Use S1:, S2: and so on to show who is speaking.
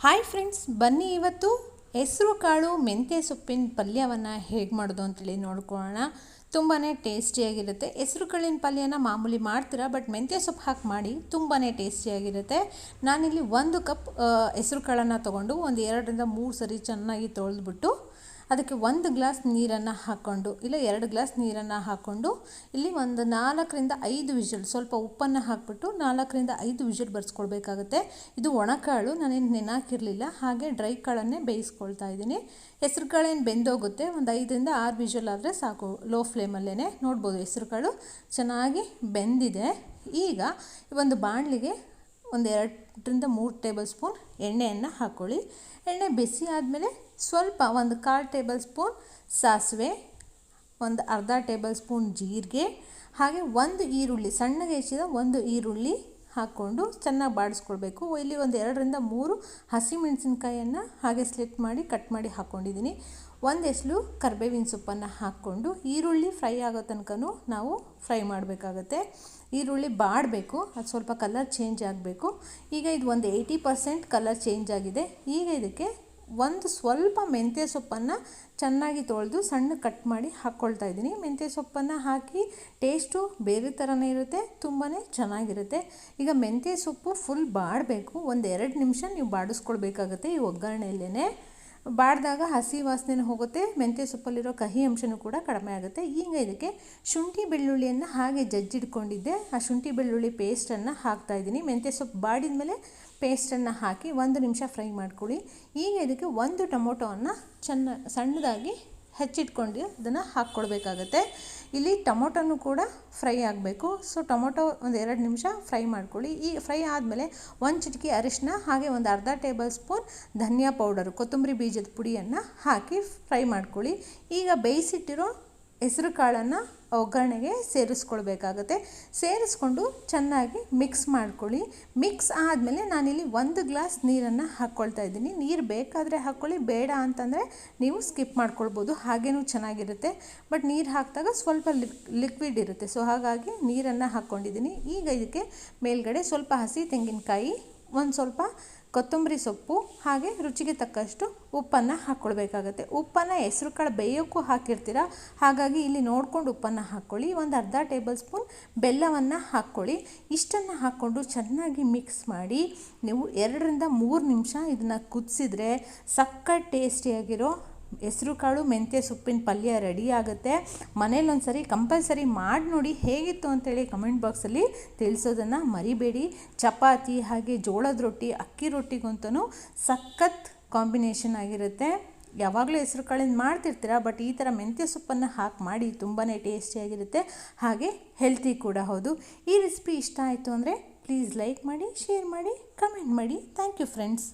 S1: Hi friends, ಬನ್ನಿ ಇವತ್ತು ಹೆಸರು ಕಾಳು ಮೆಂತ್ಯ ಸೊಪ್ಪಿನ ಪಲ್ಯವನ್ನು ಹೇಗೆ ಮಾಡೋದು ಅಂತೇಳಿ ನೋಡ್ಕೊಳ್ಳೋಣ. ತುಂಬಾ ಟೇಸ್ಟಿಯಾಗಿರುತ್ತೆ. ಹೆಸರು ಕಾಳಿನ ಪಲ್ಯನ ಮಾಮೂಲಿ ಮಾಡ್ತೀರಾ, ಬಟ್ ಮೆಂತ್ಯ ಸೊಪ್ಪು ಹಾಕಿ ಮಾಡಿ ತುಂಬಾ ಟೇಸ್ಟಿಯಾಗಿರುತ್ತೆ. ನಾನಿಲ್ಲಿ 1 ಕಪ್ ಹೆಸರು ಕಾಳನ್ನು ತೊಗೊಂಡು ಒಂದು 2-3 ಸರಿ ಚೆನ್ನಾಗಿ ತೊಳೆದ್ಬಿಟ್ಟು ಅದಕ್ಕೆ 1 ಗ್ಲಾಸ್ ನೀರನ್ನು ಹಾಕ್ಕೊಂಡು, ಇಲ್ಲ 2 ಗ್ಲಾಸ್ ನೀರನ್ನು ಹಾಕ್ಕೊಂಡು ಇಲ್ಲಿ ಒಂದು 4-5 ವಿಷಲ್, ಸ್ವಲ್ಪ ಉಪ್ಪನ್ನು ಹಾಕ್ಬಿಟ್ಟು 4-5 ವಿಷಲ್ ಬರ್ಸ್ಕೊಳ್ಬೇಕಾಗುತ್ತೆ. ಇದು ಒಣಕಾಳು, ನಾನೇನು ನೆನಾಕಿರಲಿಲ್ಲ, ಹಾಗೆ ಡ್ರೈ ಕಾಳನ್ನೇ ಬೇಯಿಸ್ಕೊಳ್ತಾ ಇದ್ದೀನಿ. ಹೆಸರು ಕಾಳೇನು ಬೆಂದೋಗುತ್ತೆ, ಒಂದು 5-6 ವಿಷಲ್ ಆದರೆ ಸಾಕು. ಲೋ ಫ್ಲೇಮಲ್ಲೇ ನೋಡ್ಬೋದು ಹೆಸರು ಕಾಳು ಚೆನ್ನಾಗಿ ಬೆಂದಿದೆ. ಈಗ ಒಂದು ಬಾಣಲಿಗೆ ಒಂದು 2-3 ಟೇಬಲ್ ಸ್ಪೂನ್ ಎಣ್ಣೆಯನ್ನು ಹಾಕ್ಕೊಳ್ಳಿ. ಎಣ್ಣೆ ಬಿಸಿ ಆದಮೇಲೆ ಸ್ವಲ್ಪ ಒಂದು 1/4 ಟೇಬಲ್ ಸ್ಪೂನ್ ಸಾಸಿವೆ, ಒಂದು ಅರ್ಧ ಟೇಬಲ್ ಸ್ಪೂನ್ ಜೀರಿಗೆ, ಹಾಗೆ 1 ಈರುಳ್ಳಿ, ಸಣ್ಣಗೆ ಹೆಚ್ಚಿದ 1 ಈರುಳ್ಳಿ ಹಾಕ್ಕೊಂಡು ಚೆನ್ನಾಗಿ ಬಾಡಿಸ್ಕೊಳ್ಬೇಕು. ಇಲ್ಲಿ ಒಂದು 2-3 ಹಸಿಮೆಣಸಿನ್ಕಾಯನ್ನು ಹಾಗೆ ಸ್ಲಿಟ್ ಮಾಡಿ ಕಟ್ ಮಾಡಿ ಹಾಕ್ಕೊಂಡಿದ್ದೀನಿ. 1 ಎಸಳು ಕರಿಬೇವಿನ ಸೊಪ್ಪನ್ನು ಹಾಕ್ಕೊಂಡು ಈರುಳ್ಳಿ ಫ್ರೈ ಆಗೋ ತನಕನೂ ನಾವು ಫ್ರೈ ಮಾಡಬೇಕಾಗತ್ತೆ. ಈರುಳ್ಳಿ ಬಾಡಬೇಕು, ಅದು ಸ್ವಲ್ಪ ಕಲರ್ ಚೇಂಜ್ ಆಗಬೇಕು. ಈಗ ಇದು ಒಂದು 80% ಕಲರ್ ಚೇಂಜ್ ಆಗಿದೆ. ಈಗ ಇದಕ್ಕೆ ಒಂದು ಸ್ವಲ್ಪ ಮೆಂತ್ಯ ಸೊಪ್ಪನ್ನು ಚೆನ್ನಾಗಿ ತೊಳೆದು ಸಣ್ಣ ಕಟ್ ಮಾಡಿ ಹಾಕ್ಕೊಳ್ತಾ ಇದ್ದೀನಿ. ಮೆಂತ್ಯ ಸೊಪ್ಪನ್ನು ಹಾಕಿ ಟೇಸ್ಟು ಬೇರೆ ಥರನೇ ಇರುತ್ತೆ, ತುಂಬಾ ಚೆನ್ನಾಗಿರುತ್ತೆ. ಈಗ ಮೆಂತ್ಯ ಸೊಪ್ಪು ಫುಲ್ ಬಾಡಬೇಕು, ಒಂದು 2 ನಿಮಿಷ ನೀವು ಬಾಡಿಸ್ಕೊಳ್ಬೇಕಾಗತ್ತೆ. ಈ ಒಗ್ಗರಣೆಯಲ್ಲೇ ಬಾಡಿದಾಗ ಹಸಿ ವಾಸನೆ ಹೋಗುತ್ತೆ, ಮೆಂತ್ಯ ಸೊಪ್ಪಲ್ಲಿರೋ ಕಹಿ ಅಂಶನೂ ಕೂಡ ಕಡಿಮೆ ಆಗುತ್ತೆ. ಈಗ ಇದಕ್ಕೆ ಶುಂಠಿ ಬೆಳ್ಳುಳ್ಳಿಯನ್ನು ಹಾಗೆ ಜಜ್ಜಿಡ್ಕೊಂಡಿದ್ದೆ, ಆ ಶುಂಠಿ ಬೆಳ್ಳುಳ್ಳಿ ಪೇಸ್ಟನ್ನು ಹಾಕ್ತಾಯಿದ್ದೀನಿ. ಮೆಂತ್ಯ ಸೊಪ್ಪು ಬಾಡಿದ ಮೇಲೆ ಪೇಸ್ಟನ್ನು ಹಾಕಿ 1 ನಿಮಿಷ ಫ್ರೈ ಮಾಡ್ಕೊಳ್ಳಿ. ಈಗ ಇದಕ್ಕೆ 1 ಟೊಮೊಟೊವನ್ನು ಸಣ್ಣದಾಗಿ ಹೆಚ್ಚಿಟ್ಕೊಂಡು ಅದನ್ನು ಹಾಕ್ಕೊಳ್ಬೇಕಾಗತ್ತೆ. ಇಲ್ಲಿ ಟೊಮೊಟೊನೂ ಕೂಡ ಫ್ರೈ ಆಗಬೇಕು. ಸೊ ಟೊಮೊಟೊ ಒಂದು 2 ನಿಮಿಷ ಫ್ರೈ ಮಾಡ್ಕೊಳ್ಳಿ. ಈ ಫ್ರೈ ಆದಮೇಲೆ 1 ಚಿಟಿಕೆ ಅರಿಶಿನ, ಹಾಗೆ ಒಂದು ಅರ್ಧ ಟೇಬಲ್ ಸ್ಪೂನ್ ಧನಿಯಾ ಪೌಡರು, ಕೊತ್ತಂಬರಿ ಬೀಜದ ಪುಡಿಯನ್ನು ಹಾಕಿ ಫ್ರೈ ಮಾಡ್ಕೊಳ್ಳಿ. ಈಗ ಬೇಯಿಸಿಟ್ಟಿರೋ ಹೆಸರು ಕಾಳನ್ನು ಒಗ್ಗರಣೆಗೆ ಸೇರಿಸ್ಕೊಳ್ಬೇಕಾಗತ್ತೆ. ಸೇರಿಸ್ಕೊಂಡು ಚೆನ್ನಾಗಿ ಮಿಕ್ಸ್ ಮಾಡ್ಕೊಳ್ಳಿ. ಮಿಕ್ಸ್ ಆದಮೇಲೆ ನಾನಿಲ್ಲಿ 1 ಗ್ಲಾಸ್ ನೀರನ್ನು ಹಾಕ್ಕೊಳ್ತಾ ಇದ್ದೀನಿ. ನೀರು ಬೇಕಾದರೆ ಹಾಕ್ಕೊಳ್ಳಿ, ಬೇಡ ಅಂತಂದರೆ ನೀವು ಸ್ಕಿಪ್ ಮಾಡ್ಕೊಳ್ಬೋದು, ಹಾಗೇನೂ ಚೆನ್ನಾಗಿರುತ್ತೆ. ಬಟ್ ನೀರು ಹಾಕಿದಾಗ ಸ್ವಲ್ಪ ಲಿಕ್ವಿಡ್ ಇರುತ್ತೆ, ಸೊ ಹಾಗಾಗಿ ನೀರನ್ನು ಹಾಕ್ಕೊಂಡಿದ್ದೀನಿ. ಈಗ ಇದಕ್ಕೆ ಮೇಲ್ಗಡೆ ಸ್ವಲ್ಪ ಹಸಿ ತೆಂಗಿನಕಾಯಿ, ಒಂದು ಸ್ವಲ್ಪ ಕೊತ್ತಂಬರಿ ಸೊಪ್ಪು, ಹಾಗೆ ರುಚಿಗೆ ತಕ್ಕಷ್ಟು ಉಪ್ಪನ್ನು ಹಾಕ್ಕೊಳ್ಬೇಕಾಗತ್ತೆ. ಉಪ್ಪನ್ನು ಹೆಸರು ಕಾಳು ಬೇಯೋಕ್ಕೂ ಹಾಕಿರ್ತೀರ, ಹಾಗಾಗಿ ಇಲ್ಲಿ ನೋಡ್ಕೊಂಡು ಉಪ್ಪನ್ನು ಹಾಕ್ಕೊಳ್ಳಿ. ಒಂದು ಅರ್ಧ ಟೇಬಲ್ ಸ್ಪೂನ್ ಬೆಲ್ಲವನ್ನು ಹಾಕ್ಕೊಳ್ಳಿ. ಇಷ್ಟನ್ನು ಹಾಕ್ಕೊಂಡು ಚೆನ್ನಾಗಿ ಮಿಕ್ಸ್ ಮಾಡಿ ನೀವು 2-3 ನಿಮಿಷ ಇದನ್ನು ಕುದಿಸಿದ್ರೆ ಸಖತ್ ಟೇಸ್ಟಿಯಾಗಿರೋ ಹೆಸರು ಕಾಳು ಮೆಂತ್ಯ ಸೊಪ್ಪಿನ ಪಲ್ಯ ರೆಡಿ ಆಗುತ್ತೆ. ಮನೇಲಿ ಒಂದ್ಸರಿ ಕಂಪಲ್ಸರಿ ಮಾಡಿ ನೋಡಿ, ಹೇಗಿತ್ತು ಅಂತೇಳಿ ಕಮೆಂಟ್ ಬಾಕ್ಸಲ್ಲಿ ತಿಳಿಸೋದನ್ನು ಮರಿಬೇಡಿ. ಚಪಾತಿ, ಹಾಗೆ ಜೋಳದ ರೊಟ್ಟಿ, ಅಕ್ಕಿ ರೊಟ್ಟಿಗಂತೂ ಸಖತ್ ಕಾಂಬಿನೇಷನ್ ಆಗಿರುತ್ತೆ. ಯಾವಾಗಲೂ ಹೆಸರು ಕಾಳಿಂದ ಮಾಡ್ತಿರ್ತೀರ, ಬಟ್ ಈ ಥರ ಮೆಂತ್ಯ ಸೊಪ್ಪನ್ನು ಹಾಕಿ ಮಾಡಿ ತುಂಬಾ ಟೇಸ್ಟಿಯಾಗಿರುತ್ತೆ, ಹಾಗೆ ಹೆಲ್ತಿ ಕೂಡ ಹೌದು. ಈ ರೆಸಿಪಿ ಇಷ್ಟ ಆಯಿತು ಅಂದರೆ ಪ್ಲೀಸ್ ಲೈಕ್ ಮಾಡಿ, ಶೇರ್ ಮಾಡಿ, ಕಮೆಂಟ್ ಮಾಡಿ. Thank you friends.